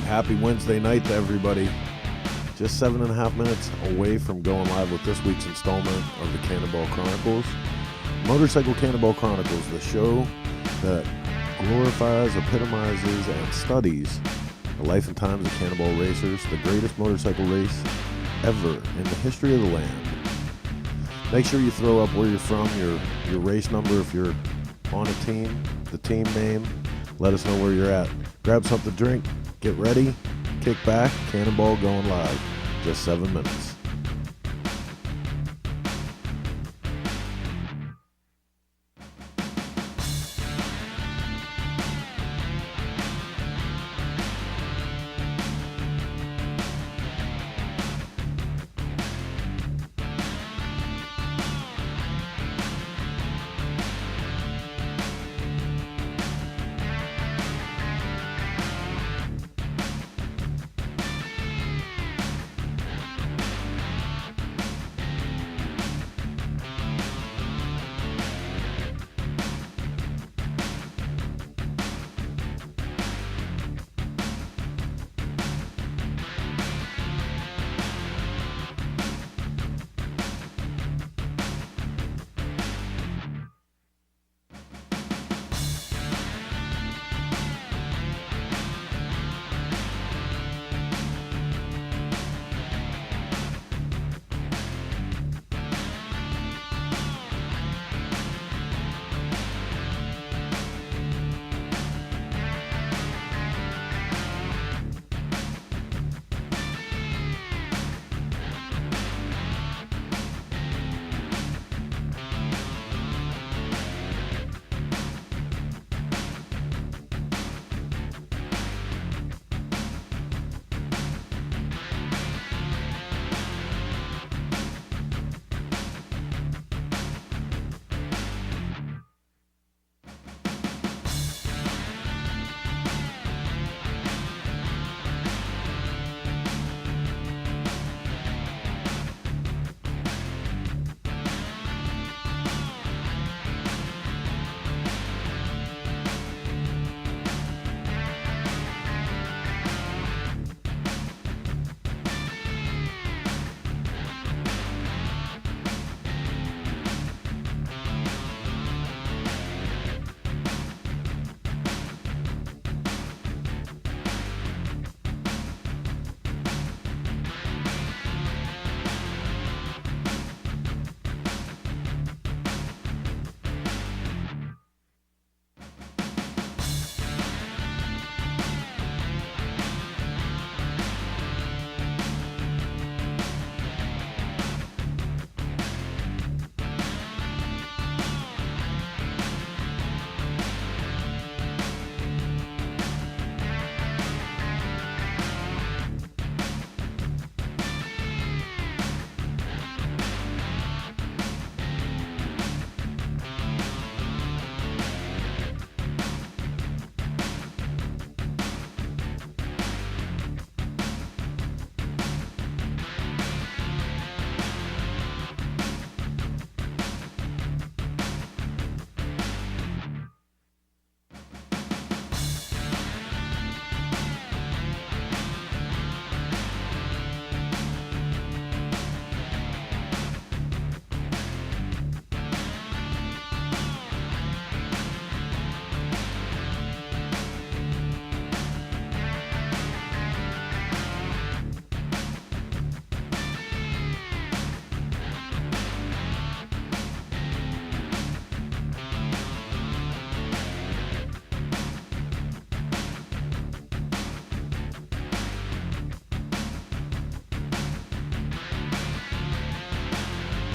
Happy Wednesday night to everybody. Just 7.5 minutes away from going live with this week's installment of the Cannonball Chronicles. Motorcycle Cannonball Chronicles, the show that glorifies, epitomizes, and studies the life and times of cannonball racers, the greatest motorcycle race ever in the history of the land. Make sure you throw up where you're from, your race number if you're on a team, the team name. Let us know where you're at. Grab something to drink, get ready, kick back, Cannonball going live. Just 7 minutes.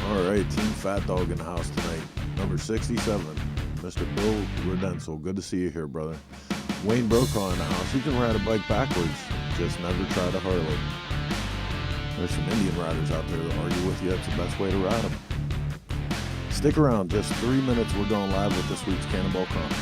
Alright, Team Fat Dog in the house tonight. Number 67, Mr. Bill Redensel. Good to see you here, brother. Wayne Brokaw in the house. He can ride a bike backwards, just never tried a Harley. There's some Indian riders out there that argue with you it's the best way to ride them. Stick around, just 3 minutes. We're going live with this week's Cannonball Chronicles.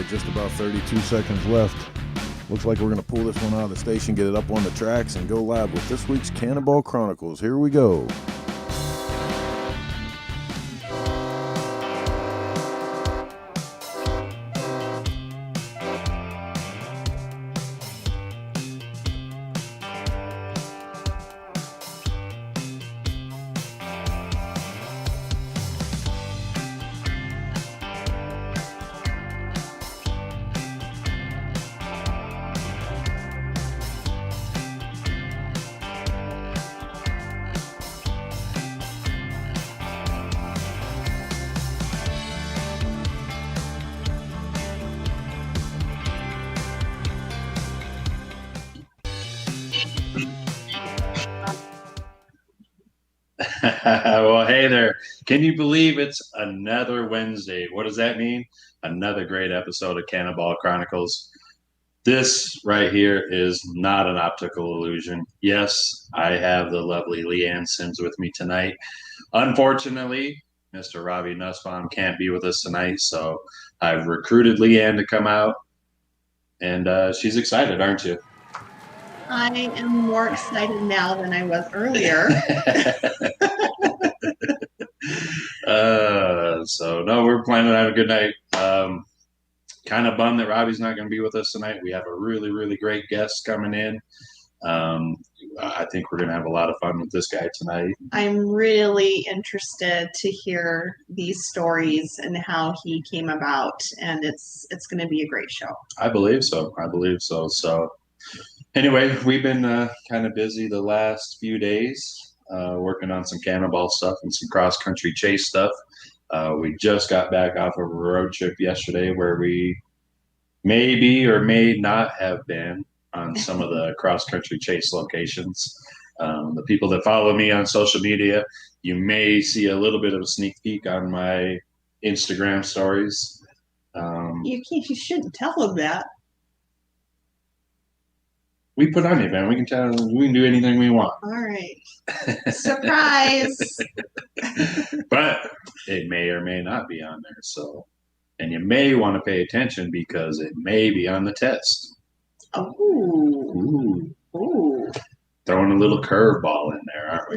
just about 32 seconds left. Looks like we're going to pull this one out of the station, get it up on the tracks, and go live with this week's Cannonball Chronicles. Here we go. Well, hey there. Can you believe it's another Wednesday? What does that mean? Another great episode of Cannonball Chronicles. This right here is not an optical illusion. Yes, I have the lovely LeeAnn Sims with me tonight. Unfortunately, Mr. Robbie Nussbaum can't be with us tonight, so I've recruited LeeAnn to come out, and she's excited, aren't you? I am more excited now than I was earlier. So no, we're planning on a good night. Kind of bummed that Robbie's not going to be with us tonight. We have a really, really great guest coming in. I think we're going to have a lot of fun with this guy tonight. I'm really interested to hear these stories and how he came about, and it's going to be a great show. I believe so. So anyway, we've been kind of busy the last few days, working on some cannonball stuff and some cross-country chase stuff. We just got back off of a road trip yesterday where we maybe or may not have been on some of the cross-country chase locations. The people that follow me on social media, you may see a little bit of a sneak peek on my Instagram stories. You shouldn't tell them that. We put on the event. We can do anything we want. All right. Surprise. But it may or may not be on there. So, and you may want to pay attention because it may be on the test. Ooh. Throwing a little curveball in there, aren't we?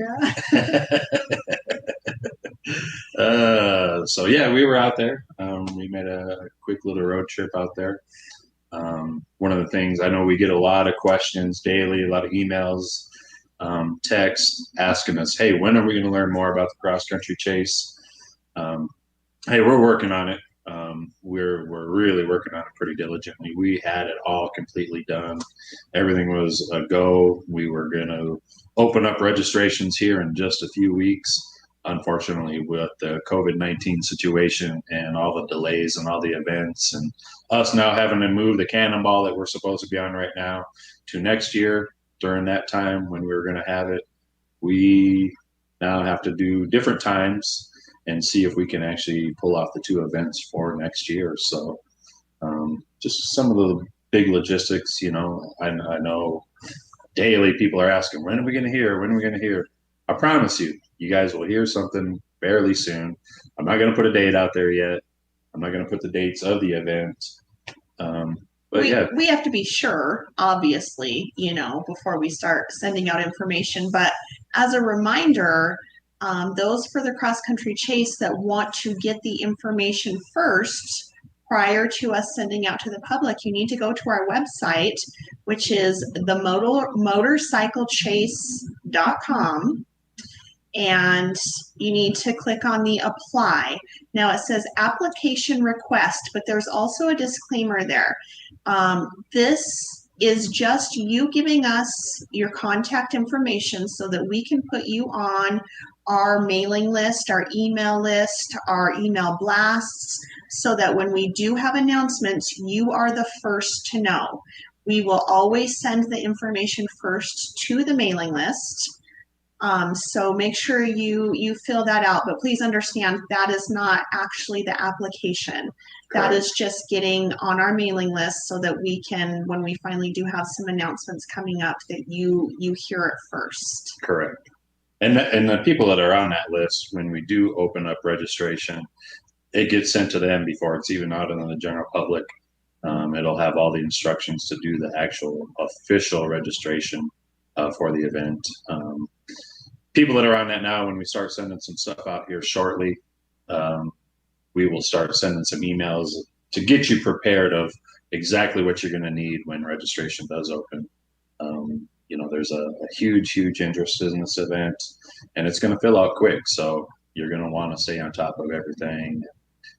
Yeah. So yeah, we were out there. We made a quick little road trip out there. One of the things, I know we get a lot of questions daily, a lot of emails, texts asking us, hey, when are we going to learn more about the cross-country chase? Hey, we're working on it. We're really working on it pretty diligently. We had it all completely done. Everything was a go. We were going to open up registrations here in just a few weeks. Unfortunately, with the COVID-19 situation and all the delays and all the events and us now having to move the Cannonball that we're supposed to be on right now to next year during that time when we were going to have it, we now have to do different times and see if we can actually pull off the two events for next year. So just some of the big logistics, you know, I know daily people are asking, when are we going to hear? When are we going to hear? I promise you, you guys will hear something fairly soon. I'm not going to put a date out there yet. I'm not going to put the dates of the event. But we have to be sure, obviously, you know, before we start sending out information. But as a reminder, those for the cross-country chase that want to get the information first prior to us sending out to the public, you need to go to our website, which is the motorcyclechase.com. And you need to click on the apply. Now it says application request, but there's also a disclaimer there. This is just you giving us your contact information so that we can put you on our mailing list, our email blasts, so that when we do have announcements, you are the first to know. We will always send the information first to the mailing list. So make sure you fill that out, but please understand that is not actually the application. That is just getting on our mailing list so that we can, when we finally do have some announcements coming up, that you hear it first. Correct. And the people that are on that list, when we do open up registration, it gets sent to them before it's even out in the general public. It'll have all the instructions to do the actual official registration for the event. People that are on that now, when we start sending some stuff out here shortly, we will start sending some emails to get you prepared of exactly what you're going to need when registration does open. There's a huge interest in this event, and it's going to fill out quick. So you're going to want to stay on top of everything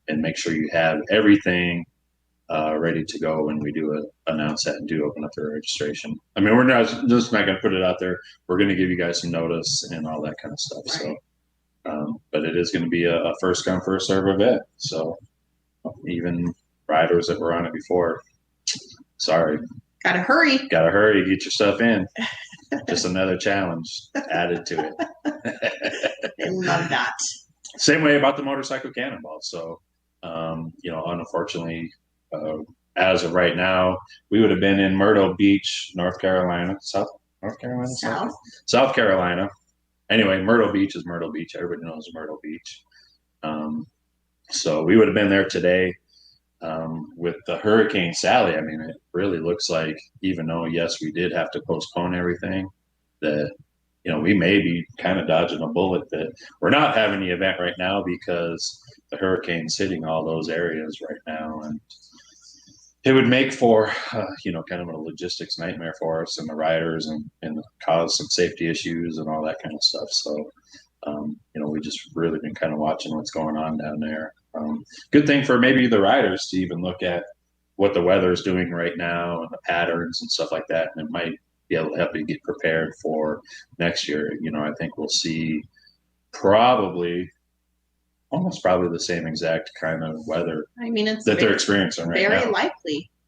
and make sure you have everything ready to go when we do announce that and do open up the registration. I mean, we're just not going to put it out there. We're going to give you guys some notice and all that kind of stuff. Right. So, but it is going to be a first come, first serve event. So even riders that were on it before, sorry. Gotta hurry. Get your stuff in. Just another challenge added to it. I love that. Same way about the Motorcycle Cannonball. So, unfortunately, as of right now, we would have been in Myrtle Beach, South Carolina. Anyway, Myrtle Beach is Myrtle Beach. Everybody knows Myrtle Beach. So we would have been there today. With the Hurricane Sally, I mean, it really looks like, even though, yes, we did have to postpone everything, that, we may be kind of dodging a bullet that we're not having the event right now because the hurricane's hitting all those areas right now. And it would make for, kind of a logistics nightmare for us and the riders and cause some safety issues and all that kind of stuff. So, we just really been kind of watching what's going on down there. Good thing for maybe the riders to even look at what the weather is doing right now and the patterns and stuff like that. And it might be able to help you get prepared for next year. I think we'll see almost probably the same exact kind of weather it's that they're experiencing right now.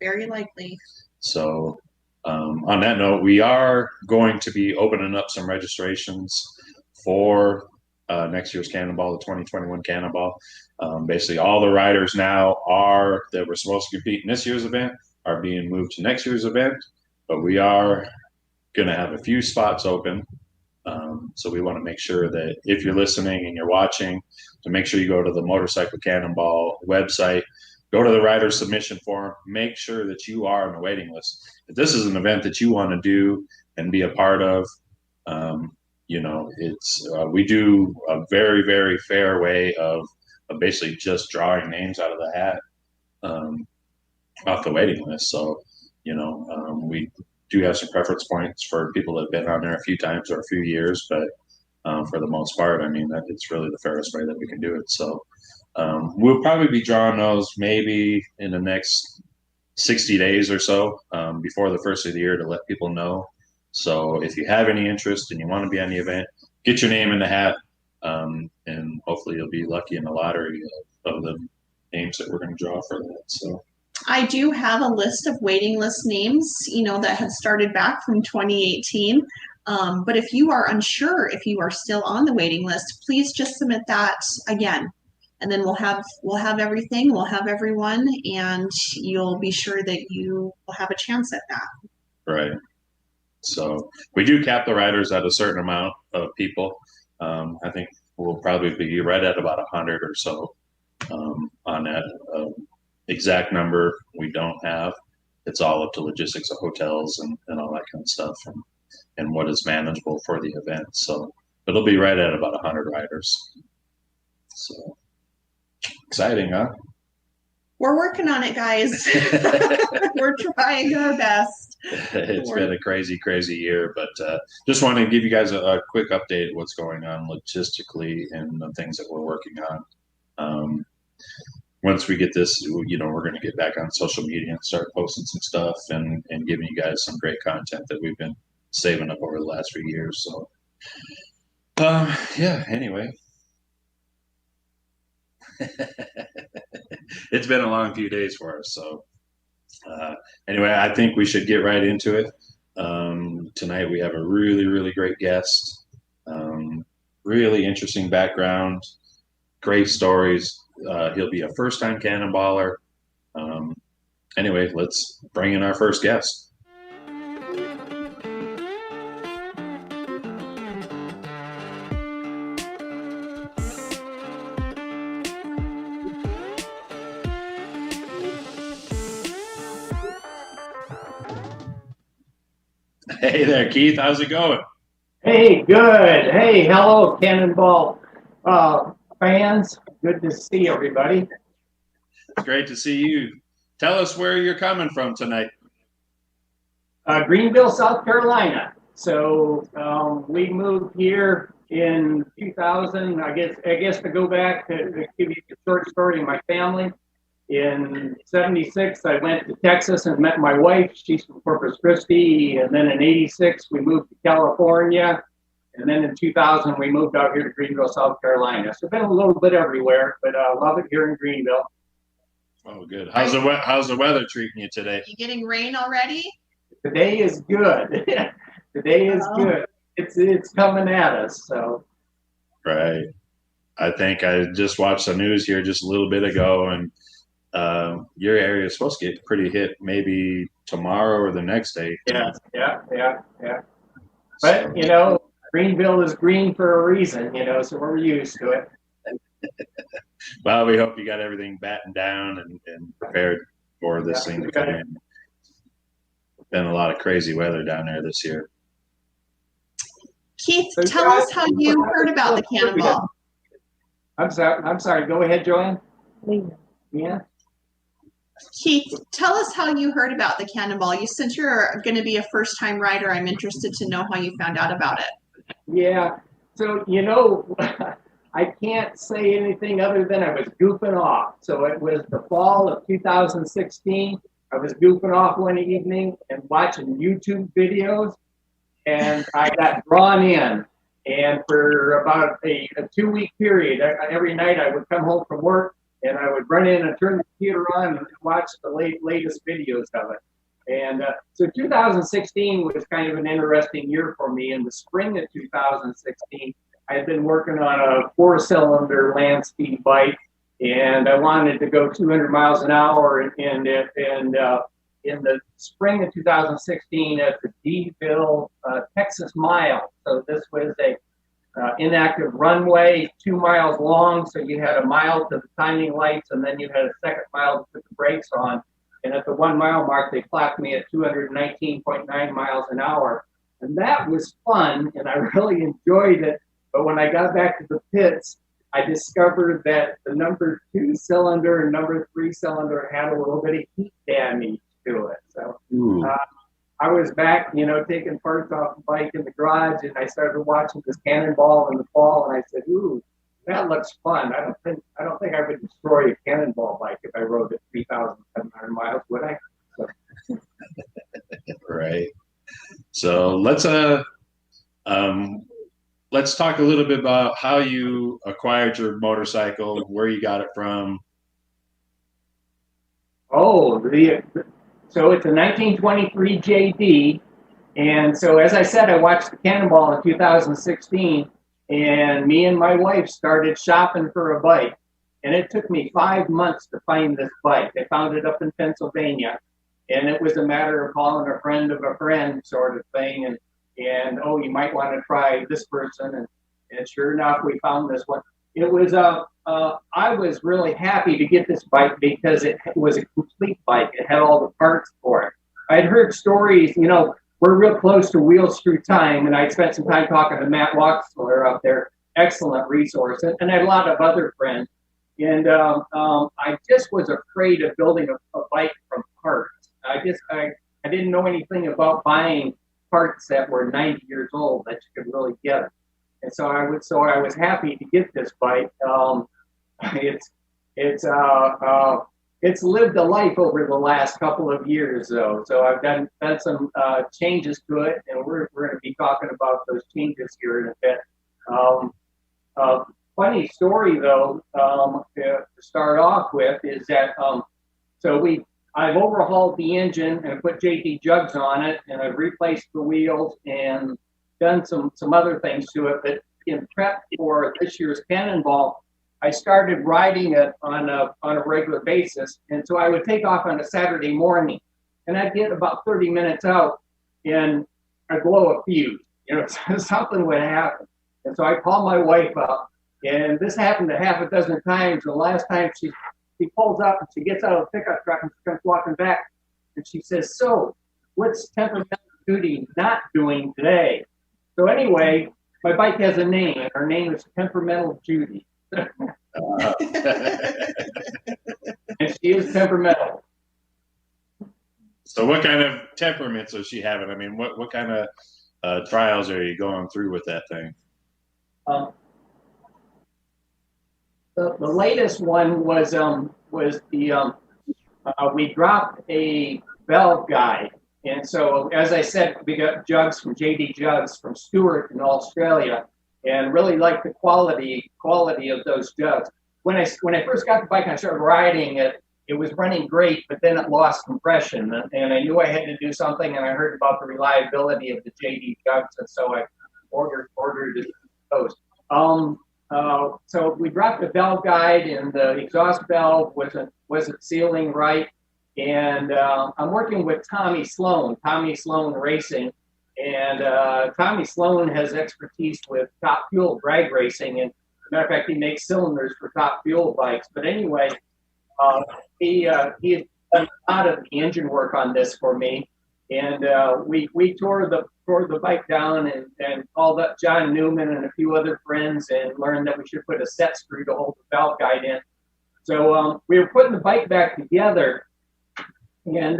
Very likely. So on that note, we are going to be opening up some registrations for next year's Cannonball, the 2021 Cannonball. Basically, all the riders now that were supposed to compete in this year's event are being moved to next year's event, but we are going to have a few spots open. So we want to make sure that if you're listening and you're watching, to make sure you go to the Motorcycle Cannonball website, go to the rider submission form, make sure that you are on the waiting list. If this is an event that you want to do and be a part of, we do a very, very fair way of basically just drawing names out of the hat off the waiting list. So, we do have some preference points for people that have been on there a few times or a few years, but for the most part, I mean, it's really the fairest way that we can do it. So we'll probably be drawing those maybe in the next 60 days or so before the first of the year to let people know. So if you have any interest and you want to be on the event, get your name in the hat, and hopefully you'll be lucky in the lottery of the names that we're going to draw for that. So I do have a list of waiting list names, that have started back from 2018. But if you are unsure if you are still on the waiting list, please just submit that again. And then we'll have everything, we'll have everyone, and you'll be sure that you will have a chance at that. Right. So we do cap the riders at a certain amount of people. I think we'll probably be right at about 100 or so on that. Exact number we don't have. It's all up to logistics of hotels and all that kind of stuff and what is manageable for the event. So it'll be right at about 100 riders. So exciting, huh? We're working on it, guys. We're trying our best. It's been a crazy year, but just wanted to give you guys a quick update of what's going on logistically and the things that we're working on. Once we get this, we're going to get back on social media and start posting some stuff and giving you guys some great content that we've been saving up over the last few years. So, anyway. It's been a long few days for us. So, anyway, I think we should get right into it. Tonight we have a really, really great guest. Really interesting background, great stories. He'll be a first-time cannonballer. Anyway, let's bring in our first guest. Hey there, Keith. How's it going? Hey, good. Hey, hello, Cannonball fans. Good to see everybody. It's great to see you. Tell us where you're coming from tonight. Greenville, South Carolina. So we moved here in 2000. I guess to go back to give you a short story of my family. In '76, I went to Texas and met my wife. She's from Corpus Christi. And then in '86, we moved to California. And then in 2000, we moved out here to Greenville, South Carolina. So been a little bit everywhere, but I love it here in Greenville. Oh, good. How's the weather treating you today? You getting rain already? Today is good. Today is good. It's coming at us. So Right. I think I just watched the news here just a little bit ago, and your area is supposed to get pretty hit maybe tomorrow or the next day. yeah. But you know, Greenville is green for a reason. You know, so we're used to it. Well, we hope you got everything battened down and prepared for this thing to come in. Been a lot of crazy weather down there this year. Keith, tell us how you heard about the Cannonball. I'm sorry. Go ahead, Joanne. Yeah. Keith, tell us how you heard about the Cannonball. Since you're going to be a first-time rider, I'm interested to know how you found out about it. Yeah. So, you know, I can't say anything other than I was goofing off. So it was the fall of 2016. I was goofing off one evening and watching YouTube videos, and I got drawn in. And for about a 2-week period, every night I would come home from work and I would run in and turn the computer on and watch the latest videos of it. And so 2016 was kind of an interesting year for me. In the spring of 2016, I had been working on a 4-cylinder land speed bike, and I wanted to go 200 miles an hour. And in the spring of 2016 at the Deville, Texas Mile. So this was a inactive runway, 2 miles long. So you had a mile to the timing lights, and then you had a second mile to put the brakes on. And at the 1 mile mark, they clocked me at 219.9 miles an hour. And that was fun, and I really enjoyed it. But when I got back to the pits, I discovered that the number 2-cylinder and number 3-cylinder had a little bit of heat damage to it. So I was back, you know, taking parts off the bike in the garage, and I started watching this Cannonball in the fall, and I said, "Ooh, that looks fun." I don't think I would destroy a Cannonball bike if I rode it 3,700 miles, would I? So. Right. So let's talk a little bit about how you acquired your motorcycle, where you got it from. Oh, so it's a 1923 JD. And so, as I said, I watched the Cannonball in 2016, and me and my wife started shopping for a bike. And it took me 5 months to find this bike. I found it up in Pennsylvania, and it was a matter of calling a friend of a friend sort of thing. And oh, you might want to try this person. And sure enough, we found this one. It was I was really happy to get this bike because it was a complete bike. It had all the parts for it. I'd heard stories, you know, we're real close to Wheels Through Time, and I'd spent some time talking to Matt Wachsler up there. Excellent resource. And I had a lot of other friends. And I just was afraid of building a bike from parts. I didn't know anything about buying parts that were 90 years old that you could really get. And so I was happy to get this bike. It's lived a life over the last couple of years, though. So I've done some changes to it, and we're going to be talking about those changes here in a bit. Funny story, though, to start off with is that I've overhauled the engine and put JT jugs on it, and I've replaced the wheels and done some other things to it. But in prep for this year's Cannonball, I started riding it on a regular basis. And so I would take off on a Saturday morning, and I'd get about 30 minutes out, and I'd blow a fuse. You know, something would happen. And so I called my wife up, and this happened a half a dozen times. The last time she pulls up and she gets out of the pickup truck and she comes walking back, and she says, "So, what's temperamental Judy not doing today? So anyway, my bike has a name, and her name is Temperamental Judy. And she is temperamental. So what kind of temperaments was she having? I mean, what kind of trials are you going through with that thing? The latest one was the we dropped a valve guide, and so as I said, we got jugs from JD Jugs from Stewart in Australia, and really liked the quality of those jugs. When I first got the bike and I started riding it, it was running great, but then it lost compression, and I knew I had to do something, and I heard about the reliability of the JD Jugs, and so I ordered those. So we dropped the valve guide, and the exhaust valve wasn't sealing right. And I'm working with Tommy Sloan Racing, and Tommy Sloan has expertise with Top Fuel drag racing, and as a matter of fact, he makes cylinders for Top Fuel bikes. But anyway, he has done a lot of the engine work on this for me, and we tore the bike down and called up John Newman and a few other friends and learned that we should put a set screw to hold the valve guide in. So we were putting the bike back together, and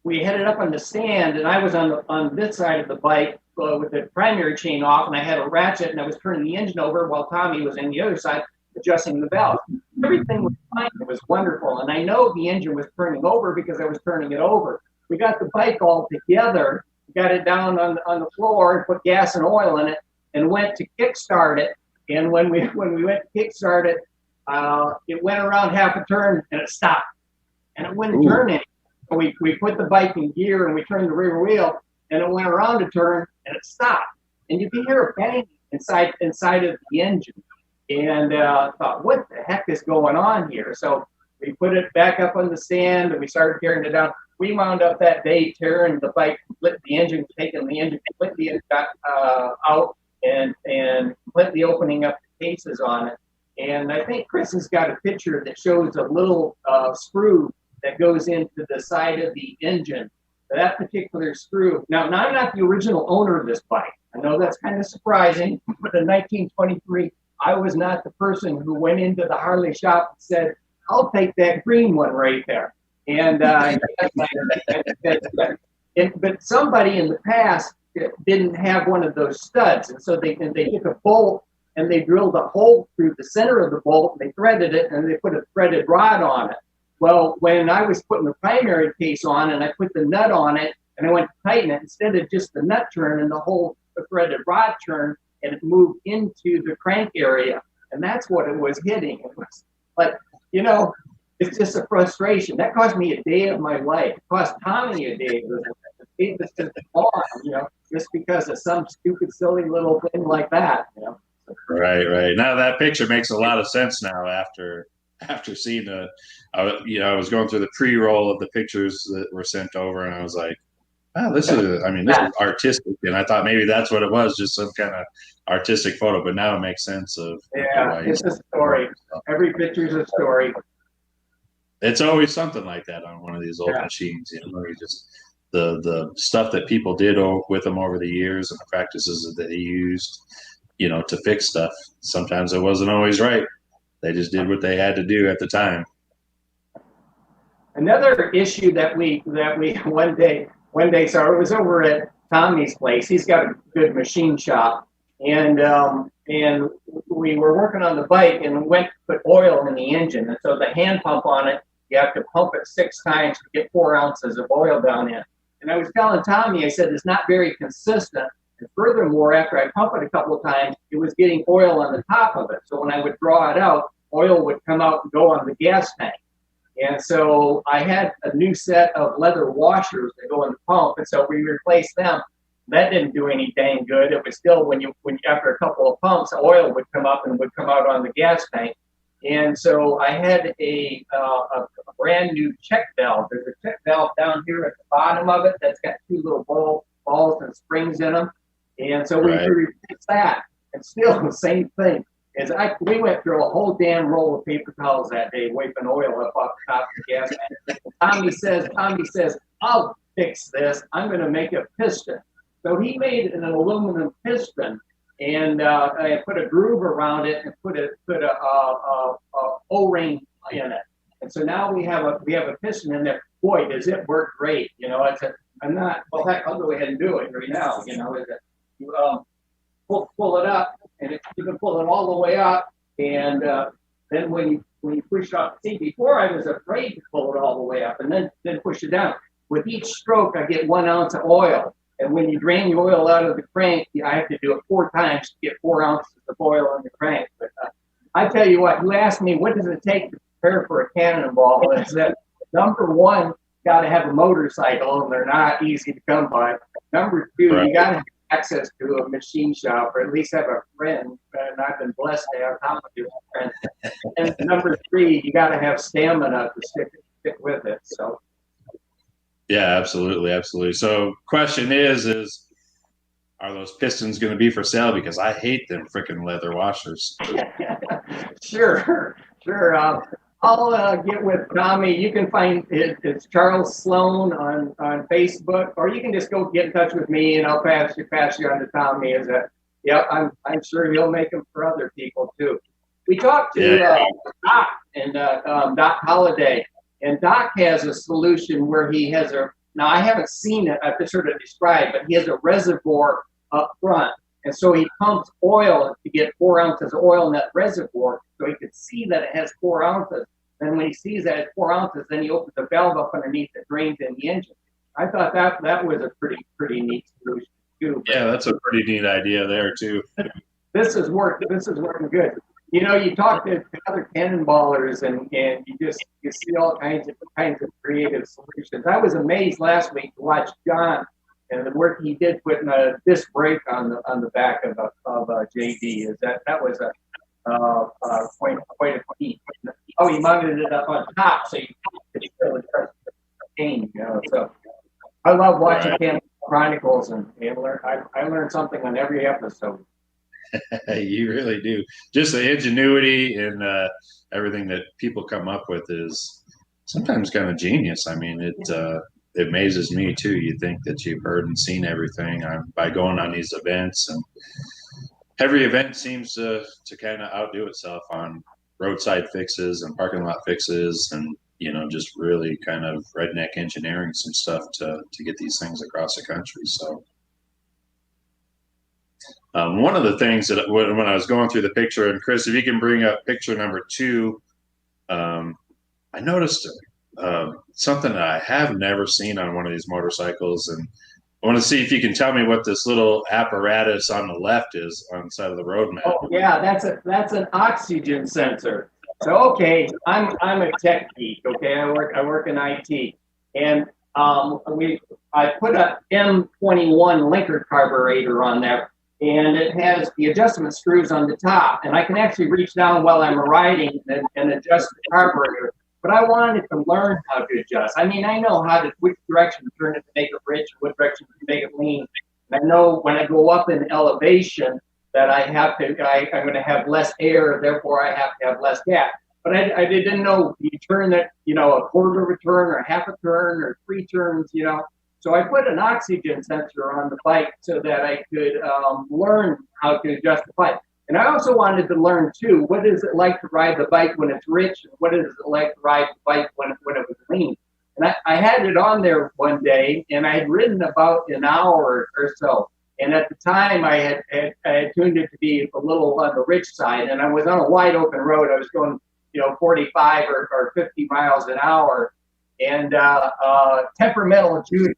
we headed up on the stand, and I was on this side of the bike with the primary chain off, and I had a ratchet, and I was turning the engine over while Tommy was on the other side adjusting the valve. Everything was fine. It was wonderful. And I know the engine was turning over because I was turning it over. We got the bike all together, got it down on the floor, and put gas and oil in it, and went to kickstart it. And when we went to kickstart it, it went around half a turn and it stopped. And it wouldn't turn any. So we put the bike in gear and we turned the rear wheel, and it went around a turn and it stopped. And you can hear a bang inside of the engine. And thought, what the heck is going on here? So we put it back up on the stand and we started tearing it down. We wound up that day tearing the bike, split the engine, taking the engine completely out and completely opening up the cases on it. And I think Chris has got a picture that shows a little screw that goes into the side of the engine. That particular screw. Now, I'm not the original owner of this bike. I know that's kind of surprising, but in 1923, I was not the person who went into the Harley shop and said, I'll take that green one right there. And but somebody in the past didn't have one of those studs. And so they took a bolt and they drilled a hole through the center of the bolt, and they threaded it, and they put a threaded rod on it. Well, when I was putting the primary case on and I put the nut on it and I went to tighten it, instead of just the nut turn and the whole threaded rod turn, and it moved into the crank area, and that's what it was hitting. It was like, it's just a frustration. That cost me a day of my life. It cost Tommy a day of his life. It was just gone, just because of some stupid, silly little thing like that. Right. Now that picture makes a lot of sense now after seeing I was going through the pre-roll of the pictures that were sent over, and I was like, wow, this is artistic. And I thought maybe that's what it was, just some kind of artistic photo. But now it makes sense of it's a story. Every picture's a story. It's always something like that on one of these old machines. You just the stuff that people did with them over the years and the practices that he used, to fix stuff. Sometimes it wasn't always right. They just did what they had to do at the time. Another issue that we one day, so it was over at Tommy's place. He's got a good machine shop, and we were working on the bike and went to put oil in the engine. And so the hand pump on it, you have to pump it 6 times to get 4 ounces of oil down in. And I was telling Tommy, I said, it's not very consistent. And furthermore, after I pump it a couple of times, it was getting oil on the top of it. So when I would draw it out, oil would come out and go on the gas tank. And so I had a new set of leather washers that go in the pump, and so we replaced them. That didn't do any dang good. It was still when after a couple of pumps, oil would come up and would come out on the gas tank. And so I had a brand new check valve. There's a check valve down here at the bottom of it that's got 2 little balls and springs in them. And so we replaced that, and still the same thing. is we went through a whole damn roll of paper towels that day, wiping oil up off the top of the gas tank. Tommy says, I'll fix this. I'm going to make a piston. So he made an aluminum piston, and I put a groove around it and put a O-ring in it. And so now we have a piston in there. Boy, does it work great! You know, well, heck, I'll go ahead and do it right now. You know, you pull it up, and you can pull it all the way up, and then when you push it off. See, before I was afraid to pull it all the way up, and then push it down. With each stroke, I get 1 ounce of oil, and when you drain the oil out of the crank, I have to do it 4 times to get 4 ounces of oil in the crank. But I tell you what, you asked me what does it take to prepare for a cannonball, and it's that number one, got to have a motorcycle, and they're not easy to come by. Number two, right. You got to have access to a machine shop, or at least have a friend, and I've been blessed to have Tom as a friend. And number three, you got to have stamina to stick with it. So. Yeah, absolutely. So question is are those pistons going to be for sale? Because I hate them freaking leather washers. Sure. I'll get with Tommy. You can find it's Charles Sloan on Facebook, or you can just go get in touch with me, and I'll pass you on to Tommy. I'm sure he'll make them for other people too. We talked to Doc and Doc Holliday, and Doc has a solution where he has now I haven't seen it, I've just heard it described, but he has a reservoir up front. And so he pumps oil to get 4 ounces of oil in that reservoir, so he can see that it has 4 ounces. And when he sees that it's 4 ounces, then he opens the valve up underneath that drains in the engine. I thought that was a pretty neat solution too. Yeah, that's a pretty neat idea there too. This is working good. You know, you talk to other cannonballers, and you see all kinds of creative solutions. I was amazed last week to watch John and the work he did putting a disc brake on the back of JD. That was quite a feat. Oh, he mounted it up on top, so you could really press the chain. You know, so I love watching Cannonball Chronicles, and I learned something on every episode. You really do. Just the ingenuity and everything that people come up with is sometimes kind of genius. I mean, it amazes me too. You think that you've heard and seen everything by going on these events, and every event seems to kind of outdo itself on roadside fixes and parking lot fixes, and just really kind of redneck engineering some stuff to get these things across the country. So. One of the things that when I was going through the picture, and Chris, if you can bring up picture number 2, I noticed something that I have never seen on one of these motorcycles, and I want to see if you can tell me what this little apparatus on the left is on the side of the road map. Oh yeah, that's an oxygen sensor. So okay, I'm a tech geek. Okay, I work in IT, and I put a M21 linker carburetor on there. And it has the adjustment screws on the top, and I can actually reach down while I'm riding and adjust the carburetor. But I wanted to learn how to adjust. I mean, I know which direction to turn it to make it rich, what direction to make it lean. I know when I go up in elevation that I'm going to have less air, therefore I have to have less gas. But I didn't know you turn it, a quarter of a turn or half a turn or 3 turns, So I put an oxygen sensor on the bike so that I could learn how to adjust the bike. And I also wanted to learn, too, what is it like to ride the bike when it's rich, and what is it like to ride the bike when it was lean. And I had it on there one day, and I had ridden about an hour or so. And at the time, I had tuned it to be a little on the rich side, and I was on a wide open road. I was going, 45 or 50 miles an hour. And temperamental Judy,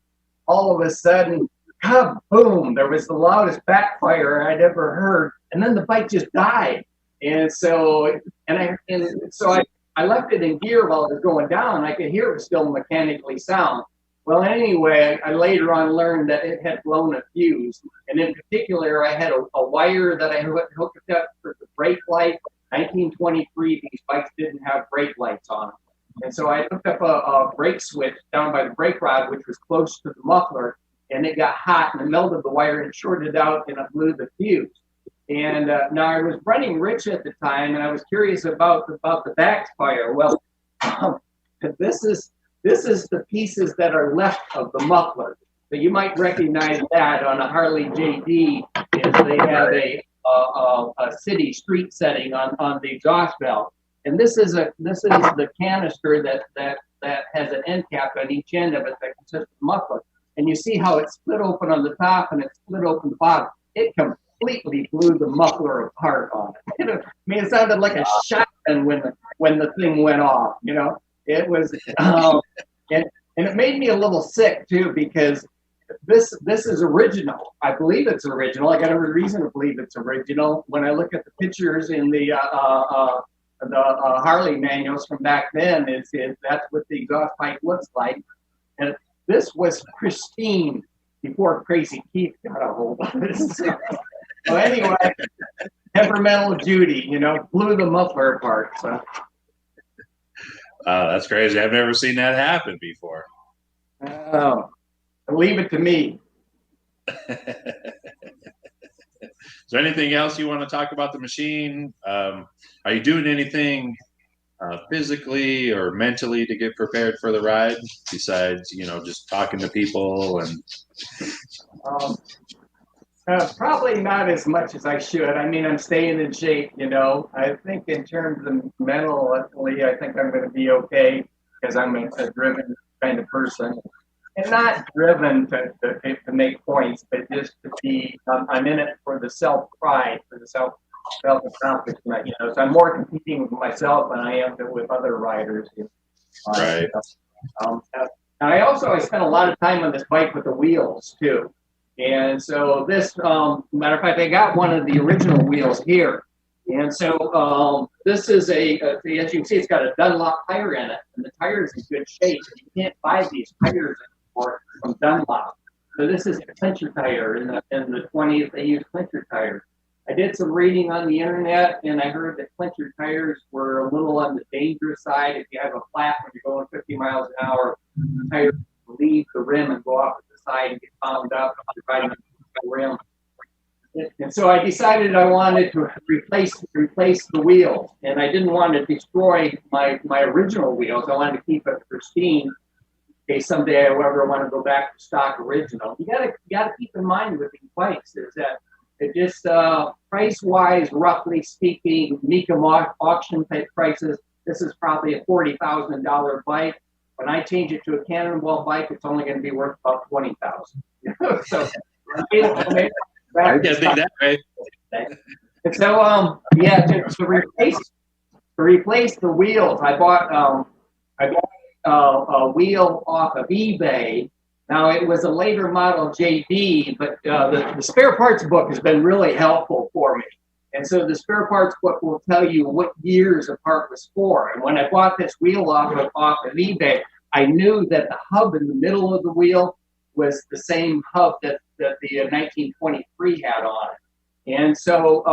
all of a sudden, kaboom, there was the loudest backfire I'd ever heard. And then the bike just died. And so I left it in gear while it was going down. I could hear it was still mechanically sound. Well, anyway, I later on learned that it had blown a fuse. And in particular, I had a wire that I hooked up for the brake light. 1923, these bikes didn't have brake lights on them. And so I hooked up a brake switch down by the brake rod, which was close to the muffler, and it got hot and it melted the wire and shorted out, and it blew the fuse. And now I was running rich at the time, and I was curious about the backfire. Well, this is the pieces that are left of the muffler. So you might recognize that on a Harley JD, is they have a city street setting on the exhaust valve, and this is the canister that has an end cap on each end of it that consists of the muffler. And you see how it's split open on the top and it's split open the bottom. It completely blew the muffler apart on it. I mean, it sounded like a shotgun when the thing went off. You know, it was, and it made me a little sick too, because this is original. I believe it's original. I got every reason to believe it's original. When I look at the pictures in the Harley manuals from back then, that's what the exhaust pipe looks like. And this was pristine before Crazy Keith got a hold of it. So anyway, temperamental Judy, you know, blew the muffler apart. So. That's crazy. I've never seen that happen before. Oh, leave it to me. Is there anything else you want to talk about the machine? Are you doing anything physically or mentally to get prepared for the ride besides, you know, just talking to people and probably not as much as I should. I mean, I'm staying in shape, you know. I think in terms of mentally, I think I'm going to be okay, because I'm a driven kind of person, and not driven to make points, but just to be, I'm in it for the self-pride, for the self-accomplishment, you know. So I'm more competing with myself than I am with other riders. right. I spent a lot of time on this bike with the wheels too. And so this, matter of fact, I got one of the original wheels here. And so this is as you can see, it's got a Dunlop tire in it, and the tire is in good shape. You can't buy these tires anymore from Dunlop. So this is a clincher tire. In the 20s, they use clincher tires. I did some reading on the internet, and I heard that clincher tires were a little on the dangerous side. If you have a flat when you're going 50 miles an hour, the tires leave the rim and go off to the side and get bound up after riding the rim. And so I decided I wanted to replace the wheels, and I didn't want to destroy my original wheels. I wanted to keep it pristine in case someday I ever want to go back to stock original. You gotta keep in mind with these bikes is that it just price-wise, roughly speaking, Mecum auction type prices. This is probably a $40,000 bike. When I change it to a Cannonball bike, it's only going to be worth about $20,000. So I can't think that way. And so yeah, to replace the wheels, I bought a wheel off of eBay. Now it was a later model JD, but the spare parts book has been really helpful for me. And so the spare parts book will tell you what years a part was for. And when I bought this wheel off of eBay, I knew that the hub in the middle of the wheel was the same hub that the 1923 had on it. And so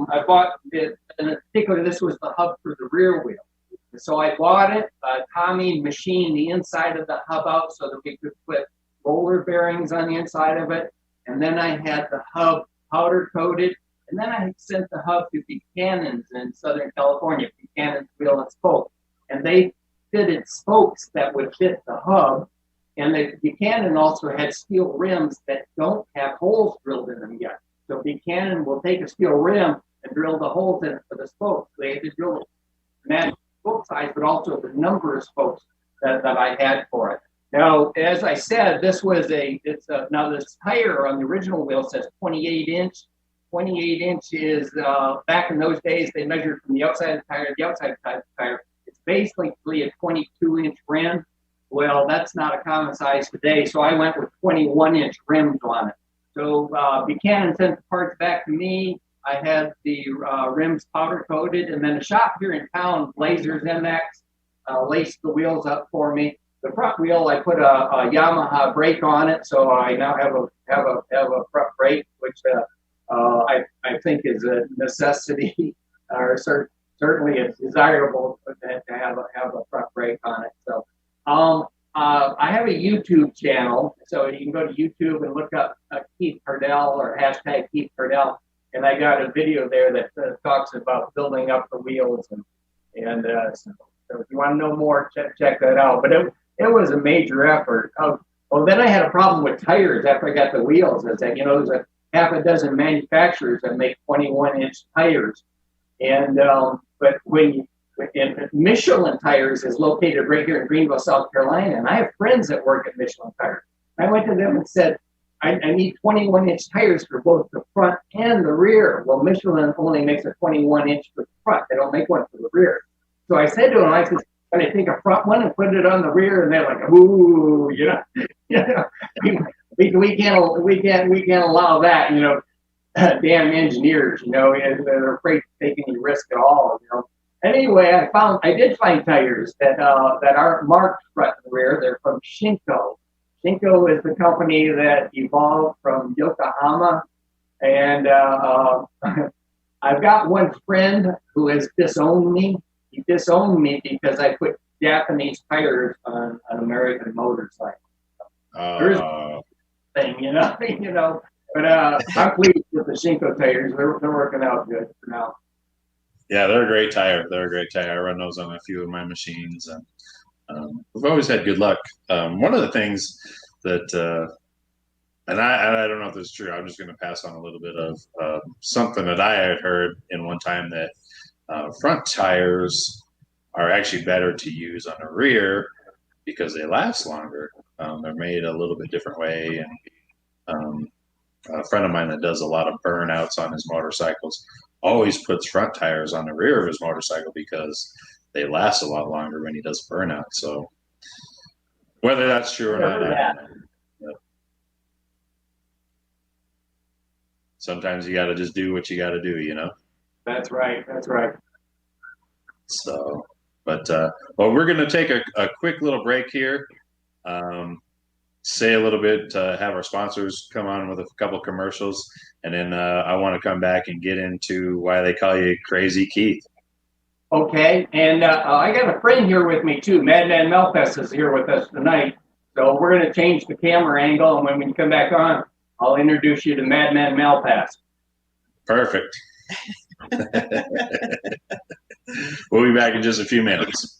I bought it, and in particular, this was the hub for the rear wheel. And so I bought it. Tommy machined the inside of the hub out so that we could put roller bearings on the inside of it. And then I had the hub powder coated. And then I sent the hub to Buchanan's in Southern California, Buchanan's Wheel and Spoke. And they fitted spokes that would fit the hub. And the Buchanan also had steel rims that don't have holes drilled in them yet. So Buchanan will take a steel rim and drill the holes in it for the spokes. They had to drill match spoke size, but also the number of spokes that I had for it. Now, as I said, now this tire on the original wheel says 28 inch. 28 inch is, back in those days, they measured from the outside of the tire to the outside of the tire. It's basically a 22-inch rim. Well, that's not a common size today, so I went with 21-inch rims on it. So Buchanan sent the parts back to me. I had the rims powder coated, and then a shop here in town, Blazers MX, laced the wheels up for me. The front wheel, I put a Yamaha brake on it, so I now have a front brake, which I think is a necessity, or certainly it's desirable to have a front brake on it. So I have a YouTube channel, so you can go to YouTube and look up Keith Kardell or hashtag Keith Kardell. and I got a video there that talks about building up the wheels, so if you want to know more, check that out. But it was a major effort. Then I had a problem with tires after I got the wheels. I said, there's a half a dozen manufacturers that make 21-inch tires, but and Michelin Tires is located right here in Greenville, South Carolina, and I have friends that work at Michelin Tires. I went to them and said, I need 21-inch tires for both the front and the rear. Well, Michelin only makes a 21-inch for the front. They don't make one for the rear. So I said to them, I said, can I take a front one and put it on the rear? And they're like, ooh, we can't allow that, damn engineers, and they're afraid to take any risk at all, Anyway, I did find tires that aren't marked front and rear. They're from Shinko. Shinko is the company that evolved from Yokohama, and I've got one friend who has disowned me. He disowned me because I put Japanese tires on an American motorcycle. There's a thing, But I'm pleased with the Shinko tires. They're working out good for now. Yeah, they're a great tire. I run those on a few of my machines, and we've always had good luck. One of the things that, and I don't know if this is true, I'm just going to pass on a little bit of something that I had heard in one time, that front tires are actually better to use on the rear because they last longer. They're made a little bit different way, and a friend of mine that does a lot of burnouts on his motorcycles always puts front tires on the rear of his motorcycle because they last a lot longer when he does burnout. So whether that's true or not, I don't know. Sometimes you got to just do what you got to do, That's right. So, but we're going to take a quick little break here. Say a little bit, have our sponsors come on with a couple commercials, and then I want to come back and get into why they call you Crazy Keith. Okay, and I got a friend here with me too. Madman Melfest is here with us tonight, so we're going to change the camera angle, and when you come back on, I'll introduce you to Madman Malpass. Perfect. We'll be back in just a few minutes.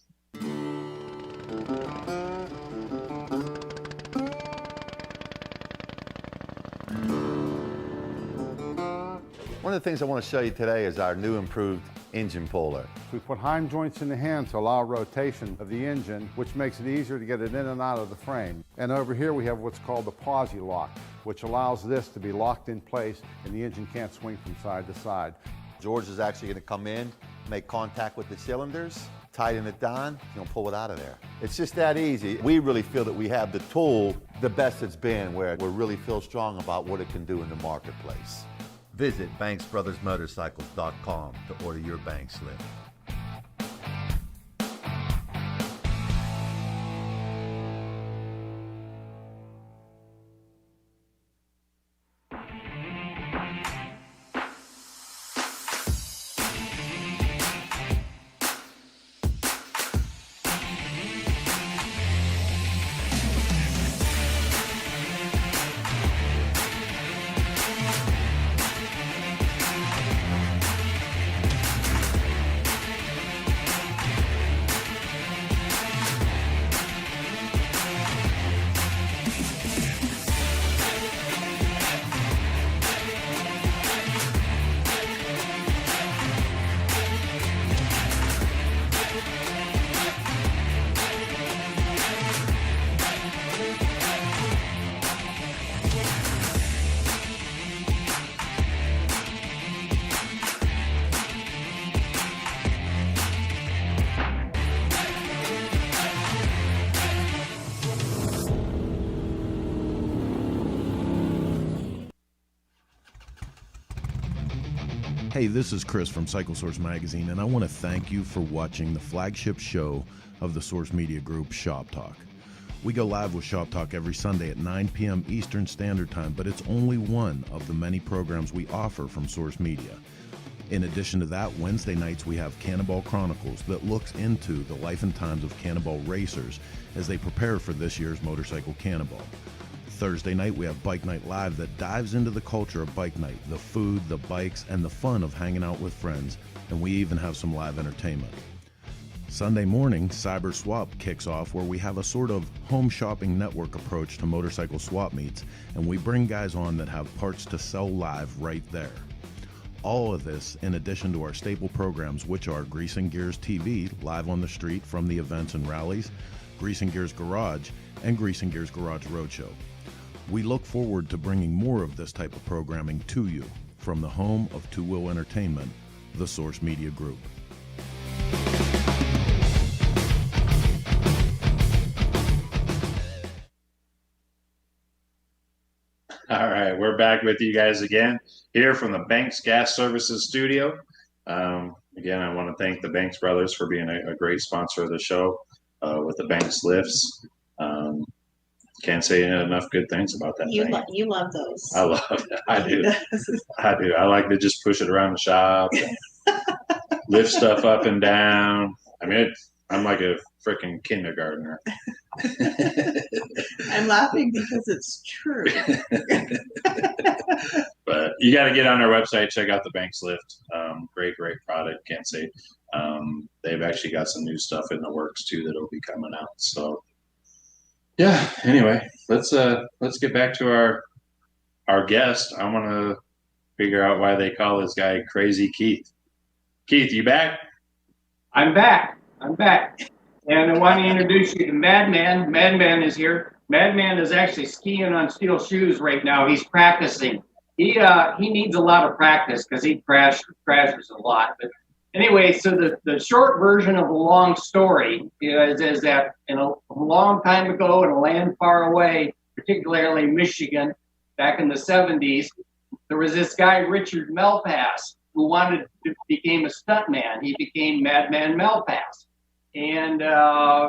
One of the things I want to show you today is our new improved engine puller. We put heim joints in the hand to allow rotation of the engine, which makes it easier to get it in and out of the frame. And over here we have what's called the posi lock, which allows this to be locked in place and the engine can't swing from side to side. George is actually going to come in, make contact with the cylinders, tighten it down, pull it out of there. It's just that easy. We really feel that we have the tool, the best it's been, where we really feel strong about what it can do in the marketplace. Visit BanksBrothersMotorcycles.com to order your Banks lift. Hey, this is Chris from Cycle Source Magazine, and I want to thank you for watching the flagship show of the Source Media Group, Shop Talk. We go live with Shop Talk every Sunday at 9 p.m. Eastern Standard Time, but it's only one of the many programs we offer from Source Media. In addition to that, Wednesday nights we have Cannonball Chronicles that looks into the life and times of Cannonball racers as they prepare for this year's Motorcycle Cannonball. Thursday night, we have Bike Night Live that dives into the culture of bike night, the food, the bikes, and the fun of hanging out with friends, and we even have some live entertainment. Sunday morning, Cyber Swap kicks off, where we have a sort of home shopping network approach to motorcycle swap meets, and we bring guys on that have parts to sell live right there. All of this in addition to our staple programs, which are Grease and Gears TV, live on the street from the events and rallies, Grease and Gears Garage, and Grease and Gears Garage Roadshow. We look forward to bringing more of this type of programming to you from the home of Two Wheel Entertainment, the Source Media Group. All right, we're back with you guys again here from the Banks Gas Services studio. Again, I want to thank the Banks brothers for being a great sponsor of the show with the Banks lifts. Can't say enough good things about that thing. You love those. I love it. I do. I do. I like to just push it around the shop, lift stuff up and down. I mean, I'm like a freaking kindergartner. I'm laughing because it's true. But you got to get on our website, check out the Banks lift. Great product. Can't say. They've actually got some new stuff in the works too that'll be coming out. So yeah. Anyway, let's get back to our guest. I want to figure out why they call this guy Crazy Keith. Keith, you back? I'm back. And I want to introduce you to Madman. Madman is here. Madman is actually skiing on steel shoes right now. He's practicing. He needs a lot of practice because he crashes a lot. But anyway, so the short version of a long story is that a long time ago in a land far away, particularly Michigan, back in the 70s, there was this guy, Richard Melpass, who became a stuntman. He became Madman Melpass. And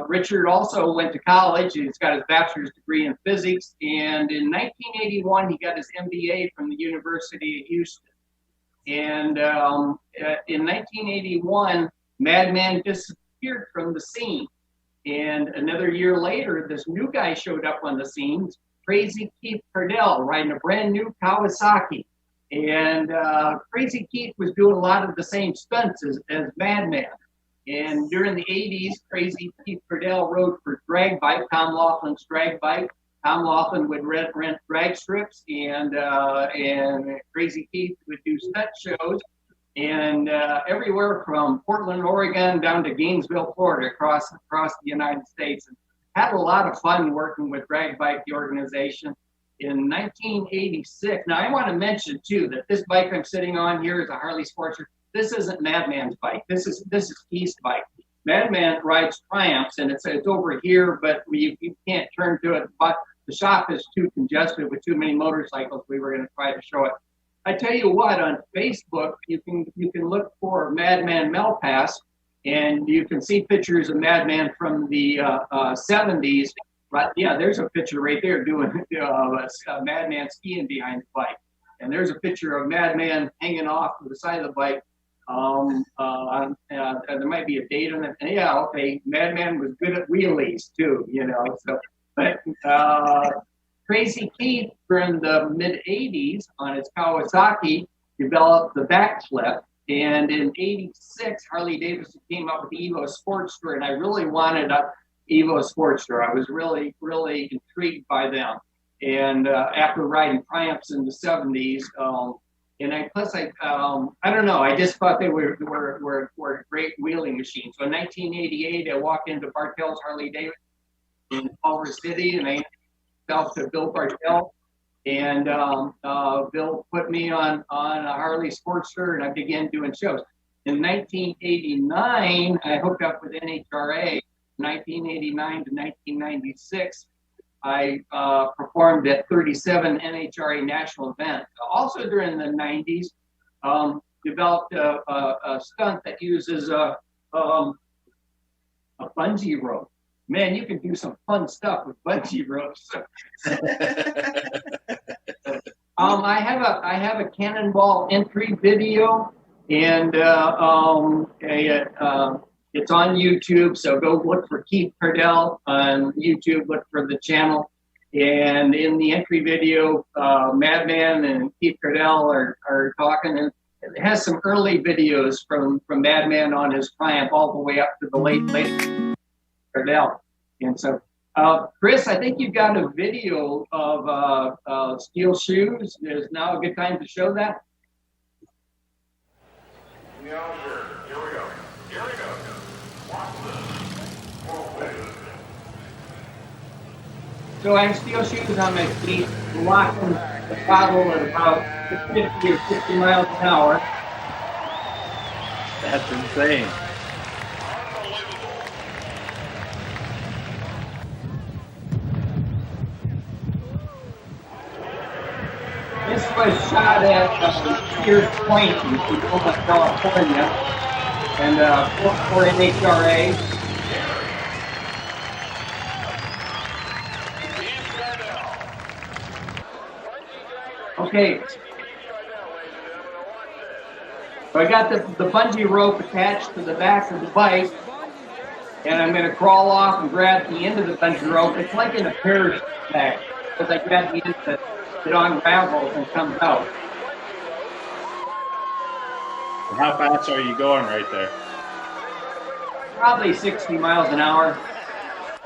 Richard also went to college. He's got his bachelor's degree in physics. And in 1981, he got his MBA from the University of Houston. And in 1981, Madman disappeared from the scene. And another year later, this new guy showed up on the scene, Crazy Keith Kardell, riding a brand new Kawasaki. And Crazy Keith was doing a lot of the same stunts as Madman. And during the 80s, Crazy Keith Kardell rode for Drag Bike, Tom Laughlin's Drag Bike. Tom Laughlin would rent drag strips, and Crazy Keith would do stunt shows, and everywhere from Portland, Oregon, down to Gainesville, Florida, across the United States. And had a lot of fun working with Drag Bike, the organization. In 1986, now I want to mention too that this bike I'm sitting on here is a Harley Sportster. This isn't Madman's bike. This is Keith's bike. Madman rides Triumphs, and it's over here, but you can't turn to it. But the shop is too congested with too many motorcycles. We were going to try to show it. I tell you what, on Facebook, you can look for Madman Melpass, and you can see pictures of Madman from the 70s. Right? Yeah, there's a picture right there doing Madman skiing behind the bike. And there's a picture of Madman hanging off to the side of the bike. There might be a date on it. And yeah, okay, Madman was good at wheelies too, So, but Crazy Keith during the mid '80s on his Kawasaki developed the backflip, and in '86 Harley Davidson came up with the Evo Sportster, and I really wanted a Evo Sportster. I was really intrigued by them, and after riding Triumphs in the '70s. And I don't know. I just thought they were great wheeling machines. So in 1988, I walked into Bartell's Harley Davidson in Culver City, and I introduced myself to Bill Bartell. And Bill put me on a Harley Sportster, and I began doing shows. In 1989, I hooked up with NHRA. 1989 to 1996. I performed at 37 NHRA national events. Also during the 90s, developed a stunt that uses a bungee rope. Man, you can do some fun stuff with bungee ropes. I have a Cannonball entry video, and it's on YouTube, so go look for Keith Kardell on YouTube, look for the channel. And in the entry video, Madman and Keith Kardell are talking, and it has some early videos from Madman on his Triumph all the way up to the late Kardell. And so, Chris, I think you've got a video of Steel Shoes. Is now a good time to show that? Yeah, sure. Here we go. Here we go. Watch this. Whoa, So I have Steel Shoes on my feet, locking the throttle at about 50 or 60 miles an hour. That's insane. This was shot at Sears Point in Tacoma, California, and for NHRA. Okay. So I got the bungee rope attached to the back of the bike, and I'm going to crawl off and grab the end of the bungee rope. It's like in a parachute bag, because I grab the end that it unravels and comes out. How fast are you going right there? Probably 60 miles an hour.